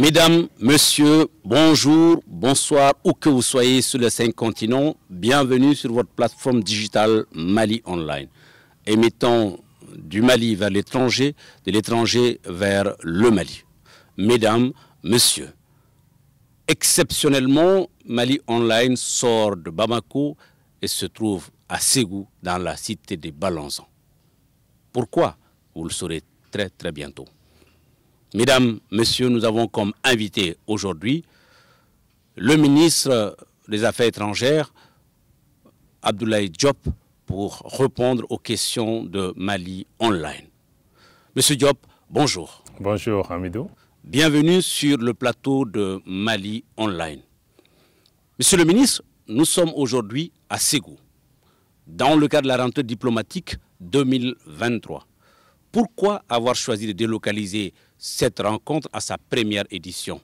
Mesdames, Messieurs, bonjour, bonsoir, où que vous soyez sur les 5 continents, bienvenue sur votre plateforme digitale Mali Online. Émettant du Mali vers l'étranger, de l'étranger vers le Mali. Mesdames, Messieurs, exceptionnellement, Mali Online sort de Bamako et se trouve à Ségou, dans la cité des Balanzans. Pourquoi? Vous le saurez très bientôt. Mesdames, Messieurs, nous avons comme invité aujourd'hui le ministre des Affaires étrangères, Abdoulaye Diop, pour répondre aux questions de Mali Online. Monsieur Diop, bonjour. Bonjour Hamidou. Bienvenue sur le plateau de Mali Online. Monsieur le ministre, nous sommes aujourd'hui à Ségou, dans le cadre de la rentrée diplomatique 2023. Pourquoi avoir choisi de délocaliser cette rencontre à sa première édition?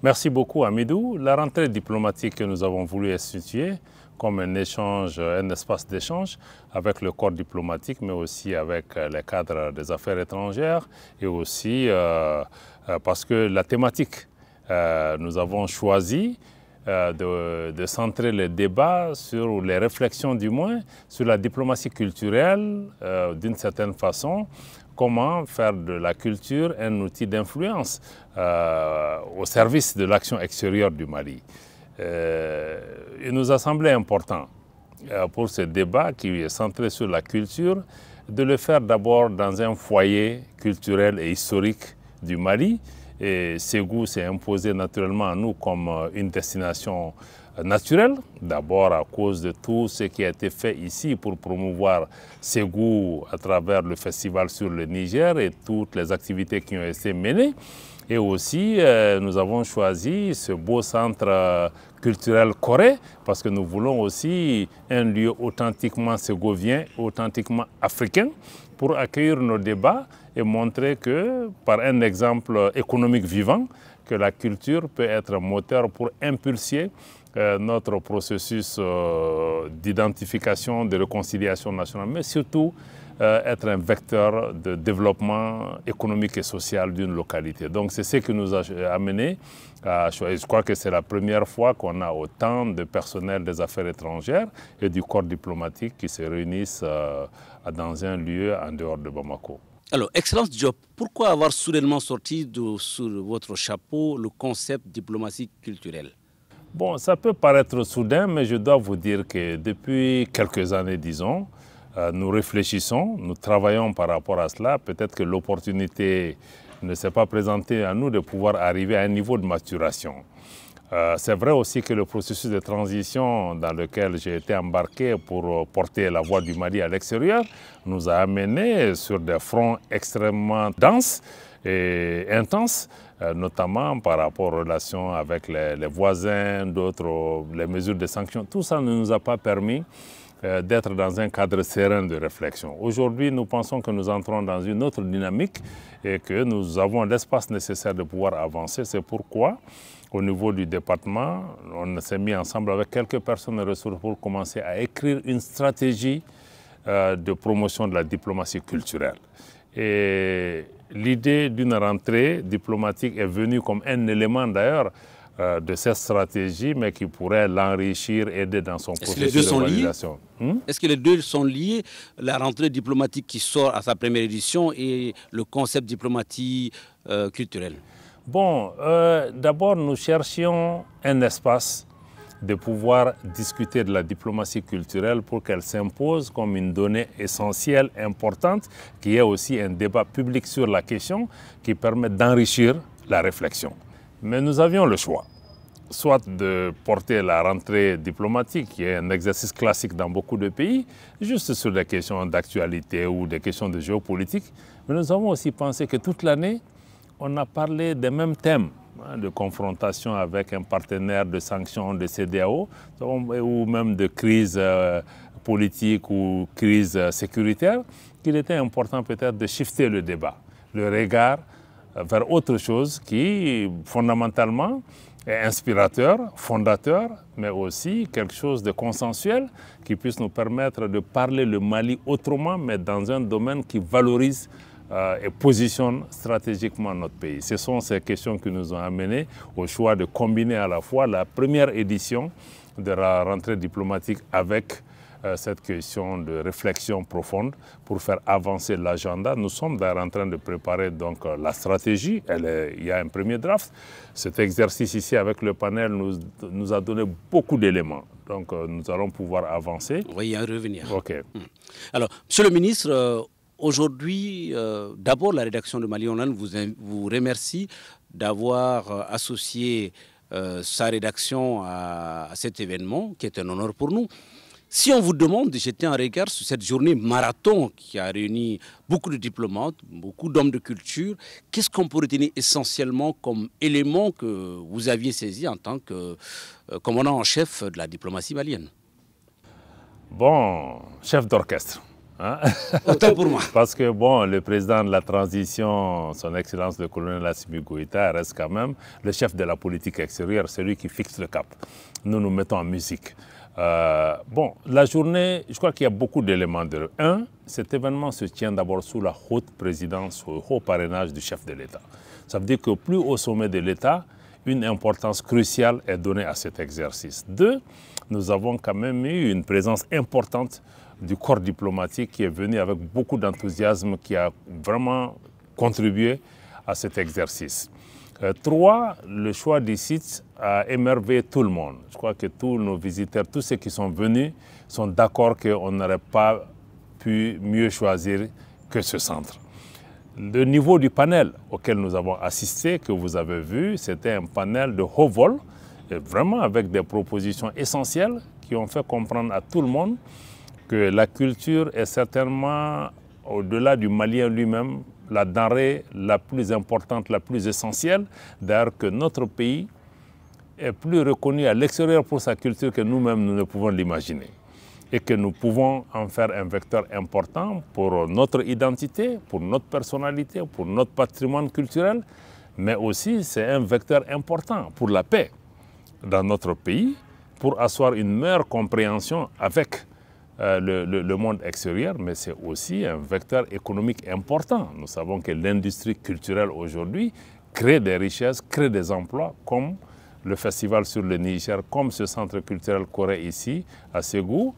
Merci beaucoup Hamidou. La rentrée diplomatique que nous avons voulu instituer comme un échange, un espace d'échange avec le corps diplomatique, mais aussi avec les cadres des affaires étrangères et aussi parce que la thématique, nous avons choisi de centrer les débats sur les réflexions du moins sur la diplomatie culturelle d'une certaine façon, comment faire de la culture un outil d'influence au service de l'action extérieure du Mali. Il nous a semblé important pour ce débat qui est centré sur la culture de le faire d'abord dans un foyer culturel et historique du Mali. Et Ségou s'est imposé naturellement à nous comme une destination naturelle, d'abord à cause de tout ce qui a été fait ici pour promouvoir Ségou à travers le festival sur le Niger et toutes les activités qui ont été menées. Et aussi, nous avons choisi ce beau centre culturel coré parce que nous voulons aussi un lieu authentiquement ségovien, authentiquement africain pour accueillir nos débats et montrer que, par un exemple économique vivant, que la culture peut être un moteur pour impulser notre processus d'identification, de réconciliation nationale, mais surtout être un vecteur de développement économique et social d'une localité. Donc c'est ce qui nous a amené à choisir. Je crois que c'est la première fois qu'on a autant de personnel des affaires étrangères et du corps diplomatique qui se réunissent dans un lieu en dehors de Bamako. Alors, Excellence Diop, pourquoi avoir soudainement sorti sous votre chapeau le concept diplomatie culturelle? Bon, ça peut paraître soudain, mais je dois vous dire que depuis quelques années, disons, nous réfléchissons, nous travaillons par rapport à cela. Peut-être que l'opportunité ne s'est pas présentée à nous de pouvoir arriver à un niveau de maturation. C'est vrai aussi que le processus de transition dans lequel j'ai été embarqué pour porter la voix du Mali à l'extérieur nous a amenés sur des fronts extrêmement denses et intenses, notamment par rapport aux relations avec les voisins, d'autres, les mesures de sanctions. Tout ça ne nous a pas permis d'être dans un cadre serein de réflexion. Aujourd'hui, nous pensons que nous entrons dans une autre dynamique et que nous avons l'espace nécessaire de pouvoir avancer. C'est pourquoi, au niveau du département, on s'est mis ensemble avec quelques personnes et ressources pour commencer à écrire une stratégie de promotion de la diplomatie culturelle. Et l'idée d'une rentrée diplomatique est venue comme un élément d'ailleurs de cette stratégie, mais qui pourrait l'enrichir, aider dans son processus de validation. Est-ce que les deux sont liés, la rentrée diplomatique qui sort à sa première édition et le concept diplomatie culturelle? Bon, d'abord nous cherchions un espace de pouvoir discuter de la diplomatie culturelle pour qu'elle s'impose comme une donnée essentielle, importante, qui ait aussi un débat public sur la question qui permette d'enrichir la réflexion. Mais nous avions le choix, soit de porter la rentrée diplomatique, qui est un exercice classique dans beaucoup de pays, juste sur des questions d'actualité ou des questions de géopolitique, mais nous avons aussi pensé que toute l'année, on a parlé des mêmes thèmes, de confrontation avec un partenaire, de sanctions, de CEDEAO, ou même de crise politique ou crise sécuritaire, qu'il était important peut-être de shifter le débat, le regard vers autre chose qui, fondamentalement, est inspirateur, fondateur, mais aussi quelque chose de consensuel qui puisse nous permettre de parler le Mali autrement, mais dans un domaine qui valorise et positionne stratégiquement notre pays. Ce sont ces questions qui nous ont amenés au choix de combiner à la fois la première édition de la rentrée diplomatique avec cette question de réflexion profonde pour faire avancer l'agenda. Nous sommes en train de préparer donc la stratégie. Il y a un premier draft. Cet exercice ici avec le panel nous a donné beaucoup d'éléments. Donc nous allons pouvoir avancer. On va y revenir. OK. Alors, Monsieur le ministre, aujourd'hui, d'abord la rédaction de Mali Online vous remercie d'avoir associé sa rédaction à cet événement qui est un honneur pour nous. Si on vous demande de jeter un regard sur cette journée marathon qui a réuni beaucoup de diplomates, beaucoup d'hommes de culture, qu'est-ce qu'on peut retenir essentiellement comme élément que vous aviez saisi en tant que commandant en chef de la diplomatie malienne? Bon, chef d'orchestre. Hein? Autant pour moi. Parce que bon, le président de la transition, son Excellence le colonel Assimi Goïta, reste quand même le chef de la politique extérieure, celui qui fixe le cap. Nous nous mettons en musique. Bon, la journée, je crois qu'il y a beaucoup d'éléments. Cet événement se tient d'abord sous la haute présidence, sous le haut parrainage du chef de l'État. Ça veut dire que plus au sommet de l'État, une importance cruciale est donnée à cet exercice. 2, nous avons quand même eu une présence importante du corps diplomatique qui est venu avec beaucoup d'enthousiasme, qui a vraiment contribué à cet exercice. 3, le choix des sites a émerveillé tout le monde. Je crois que tous nos visiteurs, tous ceux qui sont venus, sont d'accord qu'on n'aurait pas pu mieux choisir que ce centre. Le niveau du panel auquel nous avons assisté, que vous avez vu, c'était un panel de haut vol, et vraiment avec des propositions essentielles qui ont fait comprendre à tout le monde que la culture est certainement, au-delà du Malien lui-même, la denrée la plus importante, la plus essentielle. D'ailleurs que notre pays est plus reconnu à l'extérieur pour sa culture que nous-mêmes, nous ne pouvons l'imaginer. Et que nous pouvons en faire un vecteur important pour notre identité, pour notre personnalité, pour notre patrimoine culturel, mais aussi c'est un vecteur important pour la paix dans notre pays, pour asseoir une meilleure compréhension avec le monde extérieur, mais c'est aussi un vecteur économique important. Nous savons que l'industrie culturelle aujourd'hui crée des richesses, crée des emplois, comme le festival sur le Niger, comme ce centre culturel Corée ici, à Ségou,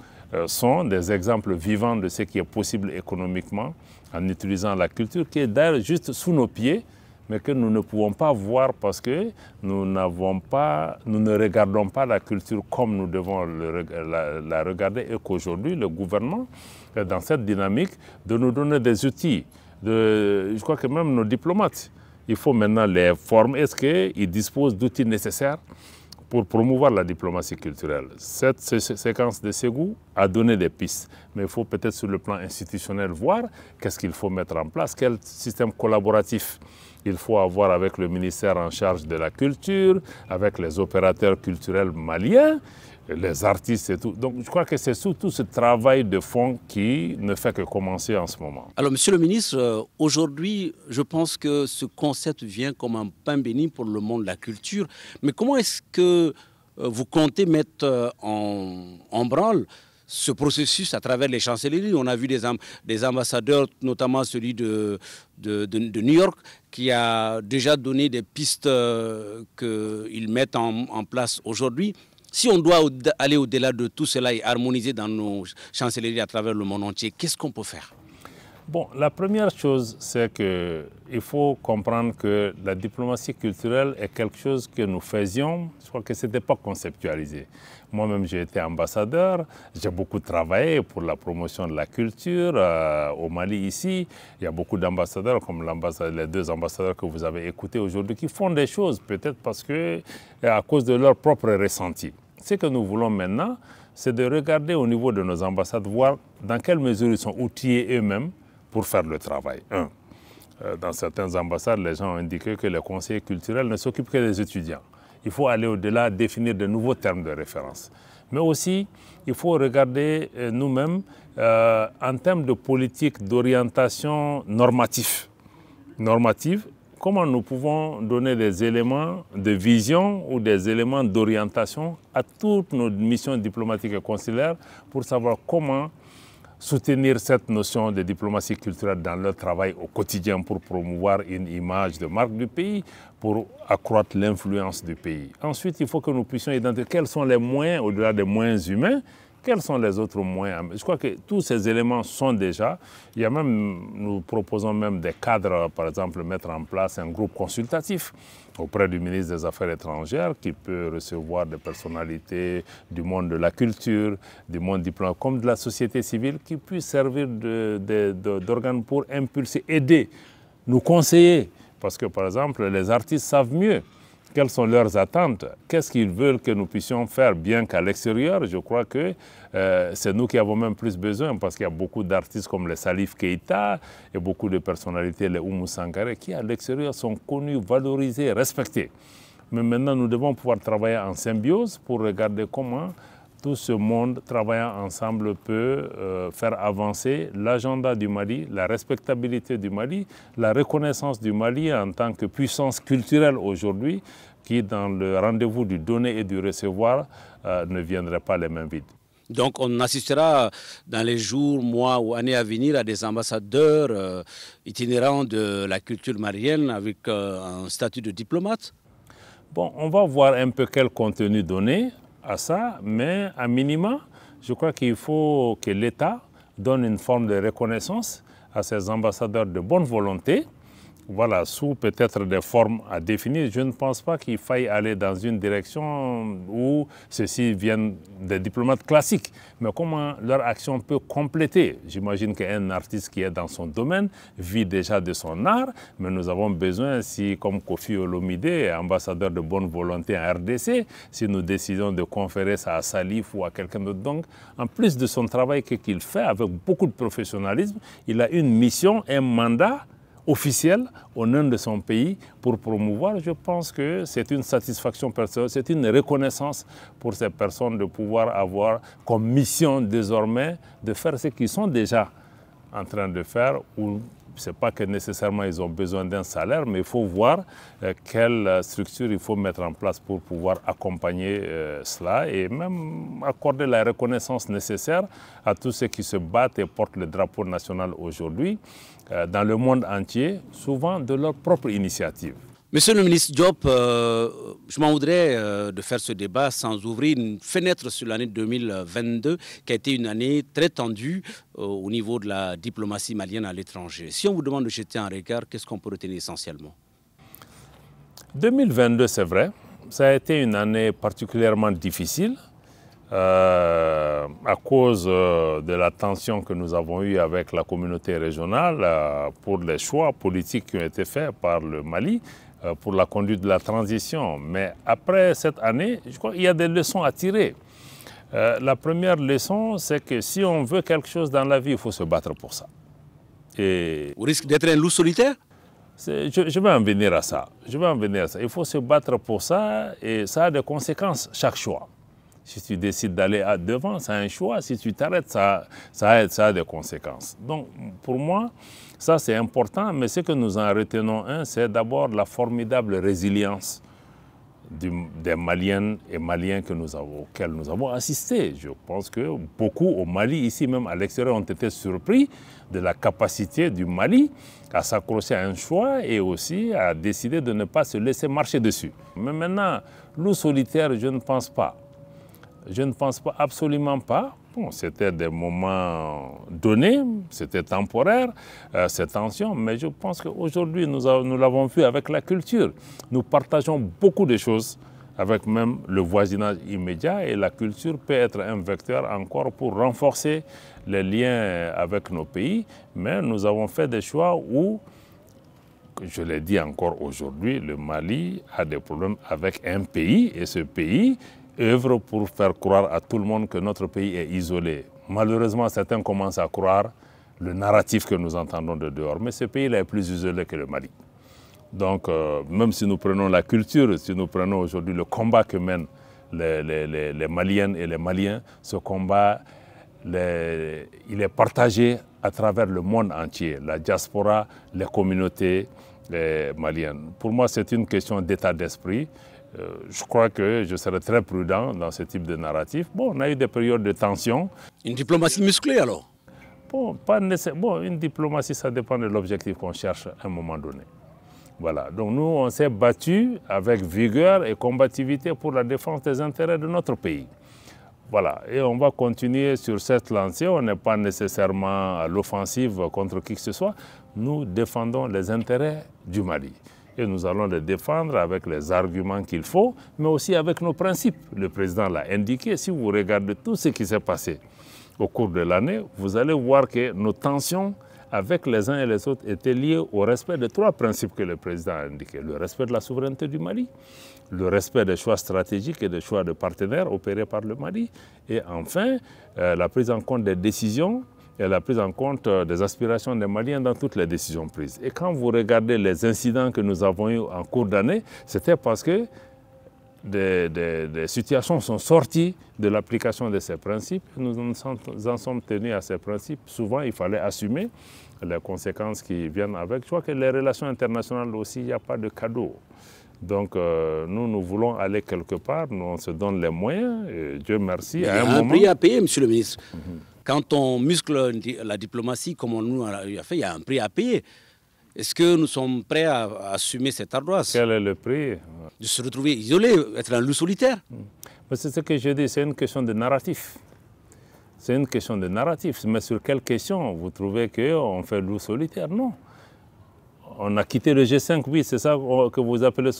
sont des exemples vivants de ce qui est possible économiquement en utilisant la culture, qui est d'ailleurs juste sous nos pieds, mais que nous ne pouvons pas voir parce que nous ne regardons pas la culture comme nous devons la regarder, et qu'aujourd'hui, le gouvernement est dans cette dynamique de nous donner des outils. Je crois que même nos diplomates, il faut maintenant les former. Est-ce qu'ils disposent d'outils nécessaires pour promouvoir la diplomatie culturelle? Cette séquence de Ségou a donné des pistes, mais il faut peut-être sur le plan institutionnel voir qu'est-ce qu'il faut mettre en place, quel système collaboratif il faut avoir avec le ministère en charge de la culture, avec les opérateurs culturels maliens, les artistes et tout. Donc je crois que c'est surtout ce travail de fond qui ne fait que commencer en ce moment. Alors Monsieur le ministre, aujourd'hui, je pense que ce concept vient comme un pain béni pour le monde de la culture. Mais comment est-ce que vous comptez mettre en branle ce processus à travers les chancelleries? On a vu des ambassadeurs, notamment celui de New York, qui a déjà donné des pistes qu'ils mettent en place aujourd'hui. Si on doit aller au-delà de tout cela et harmoniser dans nos chancelleries à travers le monde entier, qu'est-ce qu'on peut faire? Bon, la première chose, c'est qu'il faut comprendre que la diplomatie culturelle est quelque chose que nous faisions, je crois que ce n'était pas conceptualisé. Moi-même, j'ai été ambassadeur, j'ai beaucoup travaillé pour la promotion de la culture au Mali ici. Il y a beaucoup d'ambassadeurs, comme les 2 ambassadeurs que vous avez écoutés aujourd'hui, qui font des choses, peut-être parce que à cause de leur propre ressenti. Ce que nous voulons maintenant, c'est de regarder au niveau de nos ambassades, voir dans quelle mesure ils sont outillés eux-mêmes pour faire le travail. Dans certaines ambassades, les gens ont indiqué que les conseillers culturels ne s'occupent que des étudiants. Il faut aller au-delà, définir de nouveaux termes de référence. Mais aussi, il faut regarder nous-mêmes en termes de politique d'orientation normative, comment nous pouvons donner des éléments de vision ou des éléments d'orientation à toutes nos missions diplomatiques et consulaires pour savoir comment soutenir cette notion de diplomatie culturelle dans leur travail au quotidien pour promouvoir une image de marque du pays, pour accroître l'influence du pays. Ensuite, il faut que nous puissions identifier quels sont les moyens, au-delà des moyens humains, quels sont les autres moyens. Je crois que tous ces éléments sont déjà. Il y a même, nous proposons même des cadres, par exemple, mettre en place un groupe consultatif auprès du ministre des Affaires étrangères qui peut recevoir des personnalités du monde de la culture, du monde diplomatique, comme de la société civile, qui puissent servir d'organes pour impulser, aider, nous conseiller. Parce que, par exemple, les artistes savent mieux quelles sont leurs attentes, qu'est-ce qu'ils veulent que nous puissions faire, bien qu'à l'extérieur, je crois que c'est nous qui avons même plus besoin, parce qu'il y a beaucoup d'artistes comme les Salif Keïta et beaucoup de personnalités, les Oumou Sangaré, qui à l'extérieur sont connus, valorisés, respectés. Mais maintenant, nous devons pouvoir travailler en symbiose pour regarder comment tout ce monde travaillant ensemble peut faire avancer l'agenda du Mali, la respectabilité du Mali, la reconnaissance du Mali en tant que puissance culturelle aujourd'hui, qui dans le rendez-vous du donner et du recevoir ne viendrait pas les mains vides. Donc on assistera dans les jours, mois ou années à venir à des ambassadeurs itinérants de la culture malienne avec un statut de diplomate? Bon, on va voir un peu quel contenu donner à ça, mais à minima, je crois qu'il faut que l'État donne une forme de reconnaissance à ces ambassadeurs de bonne volonté, voilà, sous peut-être des formes à définir. Je ne pense pas qu'il faille aller dans une direction où ceux-ci viennent des diplomates classiques, mais comment leur action peut compléter. J'imagine qu'un artiste qui est dans son domaine vit déjà de son art, mais nous avons besoin, si comme Kofi Olomide, ambassadeur de bonne volonté en RDC, si nous décidons de conférer ça à Salif ou à quelqu'un d'autre, donc en plus de son travail qu'il fait avec beaucoup de professionnalisme, il a une mission, un mandat officiel au nom de son pays pour promouvoir. Je pense que c'est une satisfaction personnelle, c'est une reconnaissance pour ces personnes de pouvoir avoir comme mission désormais de faire ce qu'ils sont déjà en train de faire. Ou ce n'est pas que nécessairement ils ont besoin d'un salaire, mais il faut voir quelle structure il faut mettre en place pour pouvoir accompagner cela et même accorder la reconnaissance nécessaire à tous ceux qui se battent et portent le drapeau national aujourd'hui dans le monde entier, souvent de leur propre initiative. Monsieur le ministre Diop, je m'en voudrais de faire ce débat sans ouvrir une fenêtre sur l'année 2022, qui a été une année très tendue au niveau de la diplomatie malienne à l'étranger. Si on vous demande de jeter un regard, qu'est-ce qu'on peut retenir essentiellement? 2022, c'est vrai, ça a été une année particulièrement difficile à cause de la tension que nous avons eue avec la communauté régionale pour les choix politiques qui ont été faits par le Mali pour la conduite de la transition. Mais après cette année, je crois qu'il y a des leçons à tirer. La première leçon, c'est que si on veut quelque chose dans la vie, il faut se battre pour ça. Et au risque d'être un loup solitaire? Je vais en venir à ça. Il faut se battre pour ça et ça a des conséquences, chaque choix. Si tu décides d'aller devant, c'est un choix. Si tu t'arrêtes, ça a des conséquences. Donc, pour moi, ça c'est important. Mais ce que nous en retenons c'est d'abord la formidable résilience des Maliennes et Maliens auxquels nous avons assisté. Je pense que beaucoup au Mali, ici même à l'extérieur, ont été surpris de la capacité du Mali à s'accrocher à un choix et aussi à décider de ne pas se laisser marcher dessus. Mais maintenant, loup solitaire, je ne pense pas. Je ne pense pas, absolument pas. Bon, c'était des moments donnés, c'était temporaire, ces tensions, mais je pense qu'aujourd'hui, nous l'avons vu avec la culture. Nous partageons beaucoup de choses avec même le voisinage immédiat et la culture peut être un vecteur encore pour renforcer les liens avec nos pays, mais nous avons fait des choix où, je l'ai dit encore aujourd'hui, le Mali a des problèmes avec un pays et ce pays œuvre pour faire croire à tout le monde que notre pays est isolé. Malheureusement, certains commencent à croire le narratif que nous entendons de dehors, mais ce pays-là est plus isolé que le Mali. Donc, même si nous prenons la culture, si nous prenons aujourd'hui le combat que mènent les Maliennes et les Maliens, ce combat, il est partagé à travers le monde entier, la diaspora, les communautés maliennes. Pour moi, c'est une question d'état d'esprit. Je crois que je serais très prudent dans ce type de narratif. Bon, on a eu des périodes de tension. Une diplomatie musclée alors? Bon, une diplomatie, ça dépend de l'objectif qu'on cherche à un moment donné. Voilà. Donc nous, on s'est battu avec vigueur et combativité pour la défense des intérêts de notre pays. Voilà. Et on va continuer sur cette lancée. On n'est pas nécessairement à l'offensive contre qui que ce soit. Nous défendons les intérêts du Mali. Et nous allons les défendre avec les arguments qu'il faut, mais aussi avec nos principes. Le président l'a indiqué. Si vous regardez tout ce qui s'est passé au cours de l'année, vous allez voir que nos tensions avec les uns et les autres étaient liées au respect de 3 principes que le président a indiqués. Le respect de la souveraineté du Mali, le respect des choix stratégiques et des choix de partenaires opérés par le Mali, et enfin, la prise en compte des décisions et la prise en compte des aspirations des Maliens dans toutes les décisions prises. Et quand vous regardez les incidents que nous avons eus en cours d'année, c'était parce que des situations sont sorties de l'application de ces principes. Nous en sommes tenus à ces principes. Souvent, il fallait assumer les conséquences qui viennent avec. Je crois que les relations internationales aussi, il n'y a pas de cadeau. Donc, nous voulons aller quelque part, nous, on se donne les moyens, et Dieu merci. Il y a un prix à payer, monsieur le ministre. Quand on muscle la diplomatie, comme on nous a fait, il y a un prix à payer. Est-ce que nous sommes prêts à assumer cette ardoise? Quel est le prix? De se retrouver isolé, être un loup solitaire. C'est ce que je dis, c'est une question de narratif. C'est une question de narratif. Mais sur quelle question vous trouvez qu'on fait loup solitaire? Non. On a quitté le G5, oui, c'est ça que vous appelez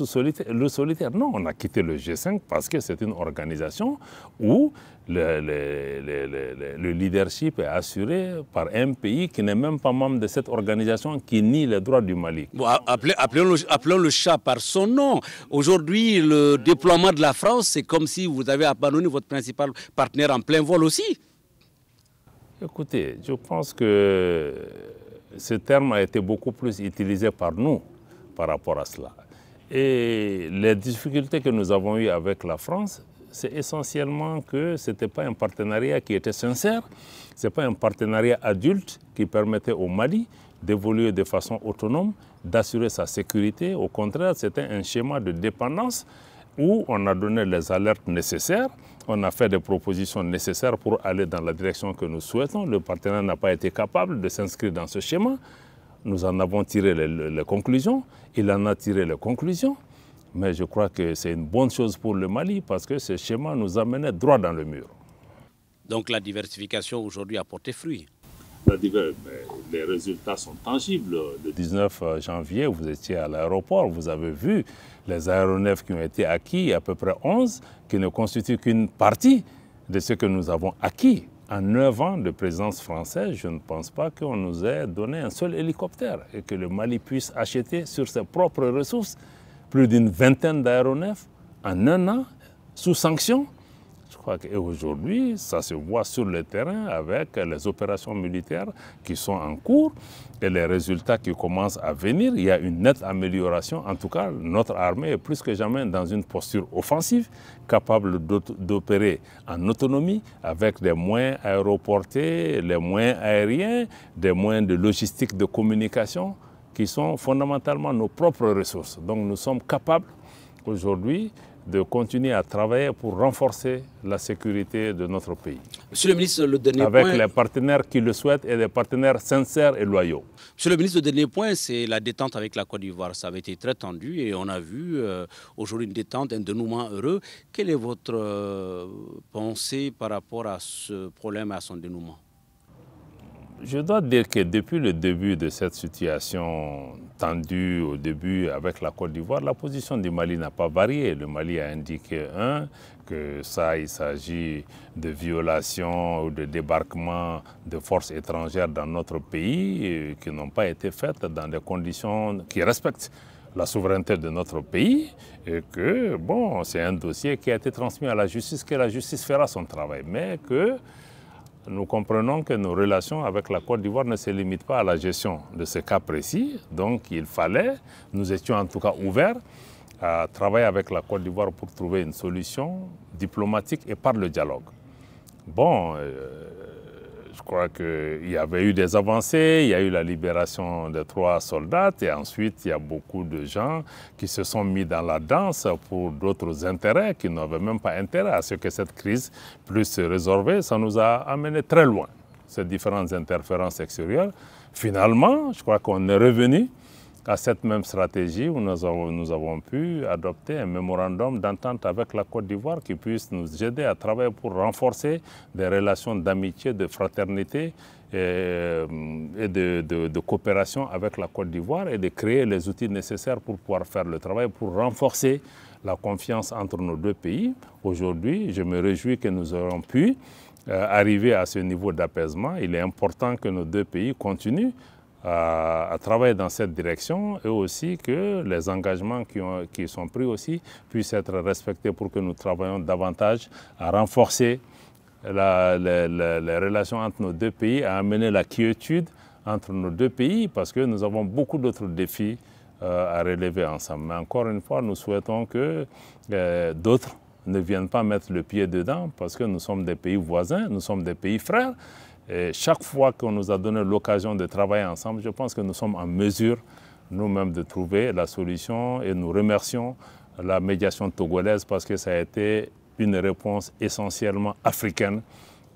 loup solitaire. Non, on a quitté le G5 parce que c'est une organisation où le leadership est assuré par un pays qui n'est même pas membre de cette organisation, qui nie les droits du Mali. Bon, appelons le chat par son nom. Aujourd'hui, le déploiement de la France, c'est comme si vous avez abandonné votre principal partenaire en plein vol aussi. Écoutez, je pense que ce terme a été beaucoup plus utilisé par nous par rapport à cela. Et les difficultés que nous avons eues avec la France, c'est essentiellement que ce n'était pas un partenariat qui était sincère, ce n'est pas un partenariat adulte qui permettait au Mali d'évoluer de façon autonome, d'assurer sa sécurité. Au contraire, c'était un schéma de dépendance où on a donné les alertes nécessaires, on a fait des propositions nécessaires pour aller dans la direction que nous souhaitons. Le partenaire n'a pas été capable de s'inscrire dans ce schéma. Nous en avons tiré les conclusions, il en a tiré les conclusions, mais je crois que c'est une bonne chose pour le Mali parce que ce schéma nous amenait droit dans le mur. Donc la diversification aujourd'hui a porté fruit. Les résultats sont tangibles. Le 19 janvier, vous étiez à l'aéroport, vous avez vu les aéronefs qui ont été acquis, à peu près 11, qui ne constituent qu'une partie de ce que nous avons acquis. En 9 ans de présence française, je ne pense pas qu'on nous ait donné un seul hélicoptère et que le Mali puisse acheter sur ses propres ressources plus d'une vingtaine d'aéronefs en 1 an, sous sanction. Je crois qu'aujourd'hui, ça se voit sur le terrain avec les opérations militaires qui sont en cours et les résultats qui commencent à venir. Il y a une nette amélioration. En tout cas, notre armée est plus que jamais dans une posture offensive, capable d'opérer en autonomie avec des moyens aéroportés, les moyens aériens, des moyens de logistique de communication qui sont fondamentalement nos propres ressources. Donc nous sommes capables aujourd'hui de continuer à travailler pour renforcer la sécurité de notre pays. Monsieur le ministre, le dernier point... Avec les partenaires qui le souhaitent et des partenaires sincères et loyaux. Monsieur le ministre, le dernier point, c'est la détente avec la Côte d'Ivoire. Ça avait été très tendu et on a vu aujourd'hui une détente, un dénouement heureux. Quelle est votre pensée par rapport à ce problème et à son dénouement? Je dois dire que depuis le début de cette situation tendue au début avec la Côte d'Ivoire, la position du Mali n'a pas varié. Le Mali a indiqué, que il s'agit de violations ou de débarquement de forces étrangères dans notre pays qui n'ont pas été faites dans des conditions qui respectent la souveraineté de notre pays et que, bon, c'est un dossier qui a été transmis à la justice, que la justice fera son travail, mais que nous comprenons que nos relations avec la Côte d'Ivoire ne se limitent pas à la gestion de ce cas précis. Donc il fallait, nous étions en tout cas ouverts à travailler avec la Côte d'Ivoire pour trouver une solution diplomatique et par le dialogue. Bon, je crois qu'il y avait eu des avancées, il y a eu la libération de 3 soldats et ensuite il y a beaucoup de gens qui se sont mis dans la danse pour d'autres intérêts qui n'avaient même pas intérêt à ce que cette crise puisse se résorber. Ça nous a amené très loin. ces différentes interférences extérieures. Finalement, je crois qu'on est revenu à cette même stratégie où nous avons pu adopter un mémorandum d'entente avec la Côte d'Ivoire qui puisse nous aider à travailler pour renforcer des relations d'amitié, de fraternité et de coopération avec la Côte d'Ivoire et de créer les outils nécessaires pour pouvoir faire le travail, pour renforcer la confiance entre nos deux pays. Aujourd'hui, je me réjouis que nous aurons pu arriver à ce niveau d'apaisement. Il est important que nos deux pays continuent à travailler dans cette direction et aussi que les engagements qui sont pris aussi puissent être respectés pour que nous travaillions davantage à renforcer les relations entre nos deux pays, à amener la quiétude entre nos deux pays parce que nous avons beaucoup d'autres défis à relever ensemble. Mais encore une fois, nous souhaitons que d'autres ne viennent pas mettre le pied dedans parce que nous sommes des pays voisins, nous sommes des pays frères. Et chaque fois qu'on nous a donné l'occasion de travailler ensemble, je pense que nous sommes en mesure nous-mêmes de trouver la solution et nous remercions la médiation togolaise parce que ça a été une réponse essentiellement africaine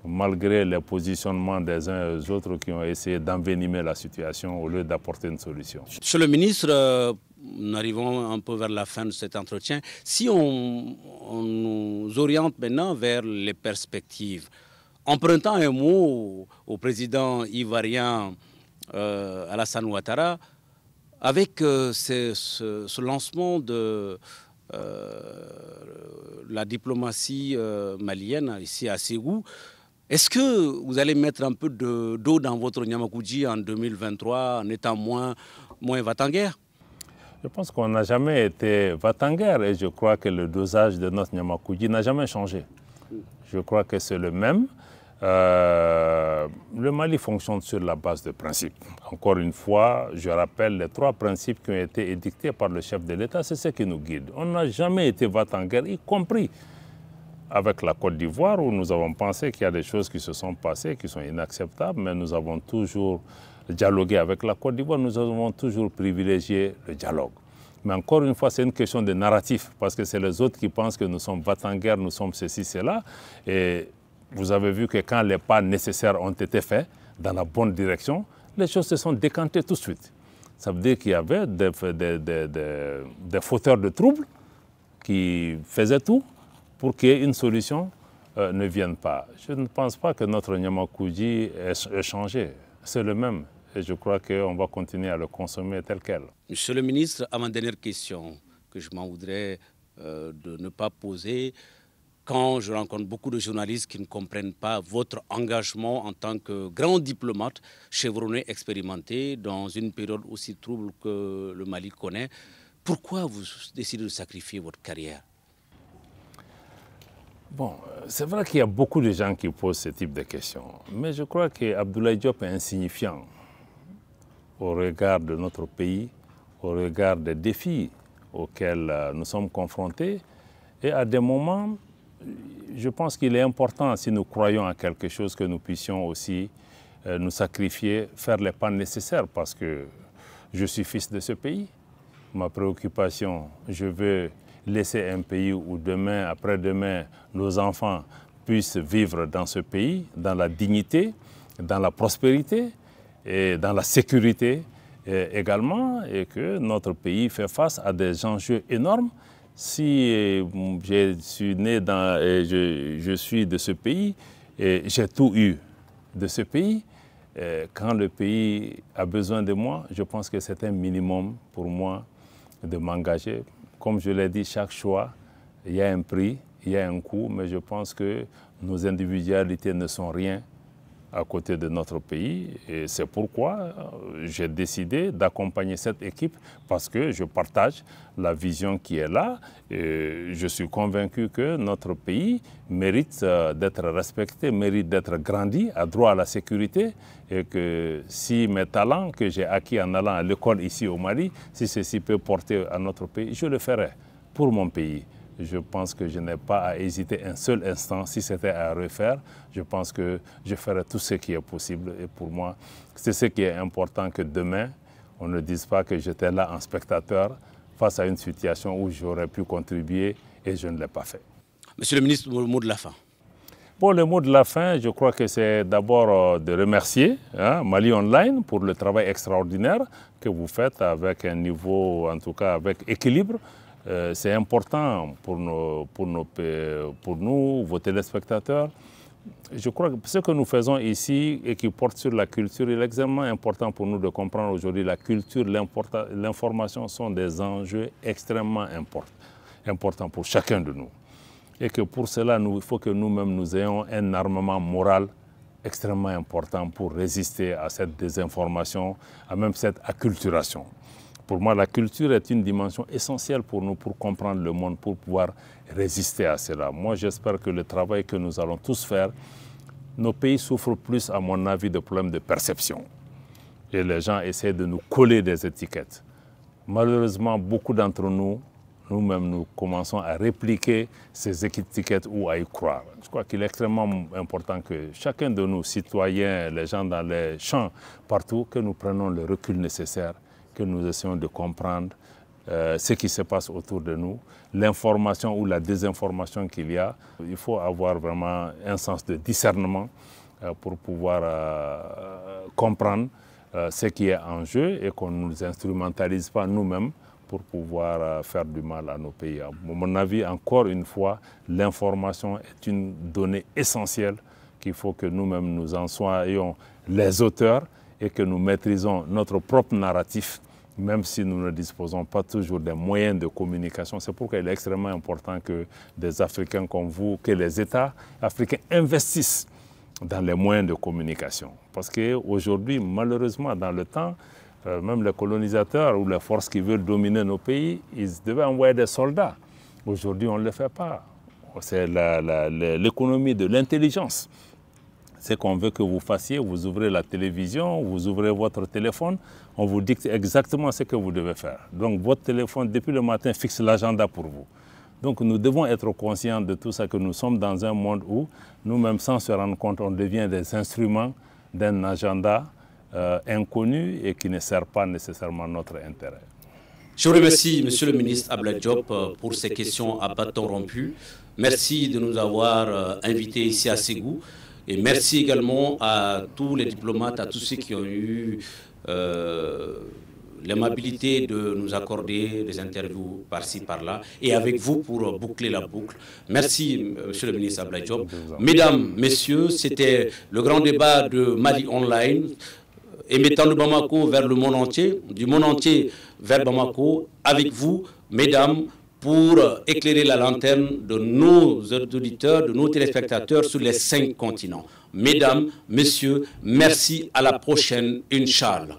malgré les positionnements des uns et des autres qui ont essayé d'envenimer la situation au lieu d'apporter une solution. Monsieur le ministre, nous arrivons un peu vers la fin de cet entretien. Si on nous oriente maintenant vers les perspectives, empruntant un mot au président ivoirien Alassane Ouattara, avec ce lancement de la diplomatie malienne ici à Ségou, est-ce que vous allez mettre un peu d'eau dans votre Niamakoudji en 2023 en étant moins va-t-en-guerre? Je pense qu'on n'a jamais été va-t-en-guerre et je crois que le dosage de notre Niamakoudji n'a jamais changé. Je crois que c'est le même. Le Mali fonctionne sur la base de principes. Encore une fois, je rappelle les 3 principes qui ont été édictés par le chef de l'État, c'est ce qui nous guide. On n'a jamais été va-t-en-guerre, y compris avec la Côte d'Ivoire, où nous avons pensé qu'il y a des choses qui se sont passées, qui sont inacceptables, mais nous avons toujours dialogué avec la Côte d'Ivoire, nous avons toujours privilégié le dialogue. Mais encore une fois, c'est une question de narratif, parce que c'est les autres qui pensent que nous sommes va-t-en-guerre, nous sommes ceci, cela. Et vous avez vu que quand les pas nécessaires ont été faits dans la bonne direction, les choses se sont décantées tout de suite. Ça veut dire qu'il y avait des fauteurs de troubles qui faisaient tout pour qu'une solution ne vienne pas. Je ne pense pas que notre Niamakoudji ait changé. C'est le même. Et je crois qu'on va continuer à le consommer tel quel. Monsieur le ministre, à ma dernière question, que je m'en voudrais de ne pas poser, quand je rencontre beaucoup de journalistes qui ne comprennent pas votre engagement en tant que grand diplomate chevronné, expérimenté, dans une période aussi trouble que le Mali connaît, pourquoi vous décidez de sacrifier votre carrière? Bon, c'est vrai qu'il y a beaucoup de gens qui posent ce type de questions, mais je crois qu'Abdoulaye Diop est insignifiant au regard de notre pays, au regard des défis auxquels nous sommes confrontés. Et à des moments, je pense qu'il est important, si nous croyons à quelque chose, que nous puissions aussi nous sacrifier, faire les pas nécessaires, parce que je suis fils de ce pays. Ma préoccupation, je veux laisser un pays où demain, après-demain, nos enfants puissent vivre dans ce pays, dans la dignité, dans la prospérité et dans la sécurité également, et que notre pays fait face à des enjeux énormes. Si je suis né je suis de ce pays et j'ai tout eu de ce pays, quand le pays a besoin de moi, je pense que c'est un minimum pour moi de m'engager. Comme je l'ai dit, chaque choix, il y a un prix, il y a un coût, mais je pense que nos individualités ne sont rien à côté de notre pays. Et c'est pourquoi j'ai décidé d'accompagner cette équipe, parce que je partage la vision qui est là. Et je suis convaincu que notre pays mérite d'être respecté, mérite d'être grandi, a droit à la sécurité, et que si mes talents que j'ai acquis en allant à l'école ici au Mali, si ceci peut porter à notre pays, je le ferai pour mon pays. Je pense que je n'ai pas à hésiter un seul instant. Si c'était à refaire, je pense que je ferai tout ce qui est possible. Et pour moi, c'est ce qui est important, que demain, on ne dise pas que j'étais là en spectateur face à une situation où j'aurais pu contribuer et je ne l'ai pas fait. Monsieur le ministre, le mot de la fin. Bon, le mot de la fin, je crois que c'est d'abord de remercier Mali Online pour le travail extraordinaire que vous faites avec un niveau, en tout cas avec équilibre. C'est important pour nous, vos téléspectateurs. Je crois que ce que nous faisons ici et qui porte sur la culture, il est extrêmement important pour nous de comprendre aujourd'hui la culture, l'information sont des enjeux extrêmement importants pour chacun de nous. Et que pour cela, il faut que nous-mêmes nous ayons un armement moral extrêmement important pour résister à cette désinformation, à même cette acculturation. Pour moi, la culture est une dimension essentielle pour nous, pour comprendre le monde, pour pouvoir résister à cela. Moi, j'espère que le travail que nous allons tous faire, nos pays souffrent plus, à mon avis, de problèmes de perception. Et les gens essaient de nous coller des étiquettes. Malheureusement, beaucoup d'entre nous, nous-mêmes, nous commençons à répliquer ces étiquettes ou à y croire. Je crois qu'il est extrêmement important que chacun de nous, citoyens, les gens dans les champs, partout, que nous prenions le recul nécessaire, que nous essayons de comprendre ce qui se passe autour de nous, l'information ou la désinformation qu'il y a. Il faut avoir vraiment un sens de discernement pour pouvoir comprendre ce qui est en jeu et qu'on ne nous instrumentalise pas nous-mêmes pour pouvoir faire du mal à nos pays. À mon avis, encore une fois, l'information est une donnée essentielle qu'il faut que nous-mêmes nous en soyons les auteurs et que nous maîtrisons notre propre narratif, même si nous ne disposons pas toujours des moyens de communication. C'est pourquoi il est extrêmement important que des Africains comme vous, que les États africains investissent dans les moyens de communication. Parce qu'aujourd'hui, malheureusement, dans le temps, même les colonisateurs ou les forces qui veulent dominer nos pays, ils devaient envoyer des soldats. Aujourd'hui, on ne le fait pas. C'est l'économie de l'intelligence. C'est qu'on veut que vous fassiez, vous ouvrez la télévision, vous ouvrez votre téléphone, on vous dicte exactement ce que vous devez faire. Donc votre téléphone, depuis le matin, fixe l'agenda pour vous. Donc nous devons être conscients de tout ça, que nous sommes dans un monde où nous-mêmes, sans se rendre compte, on devient des instruments d'un agenda inconnu et qui ne sert pas nécessairement notre intérêt. Je vous remercie, Monsieur le ministre Abdoulaye Diop, pour ces questions à bâton rompu. Merci de nous avoir invités ici à Ségou. Et merci également à tous les diplomates, à tous ceux qui ont eu l'amabilité de nous accorder des interviews par-ci, par-là, et avec vous pour boucler la boucle. Merci, Monsieur le ministre Abdoulaye Diop. Mesdames, Messieurs, c'était le grand débat de Mali Online, émettant de Bamako vers le monde entier, du monde entier vers Bamako, avec vous, mesdames, pour éclairer la lanterne de nos auditeurs, de nos téléspectateurs sur les 5 continents. Mesdames, Messieurs, merci, à la prochaine, Inch'Allah.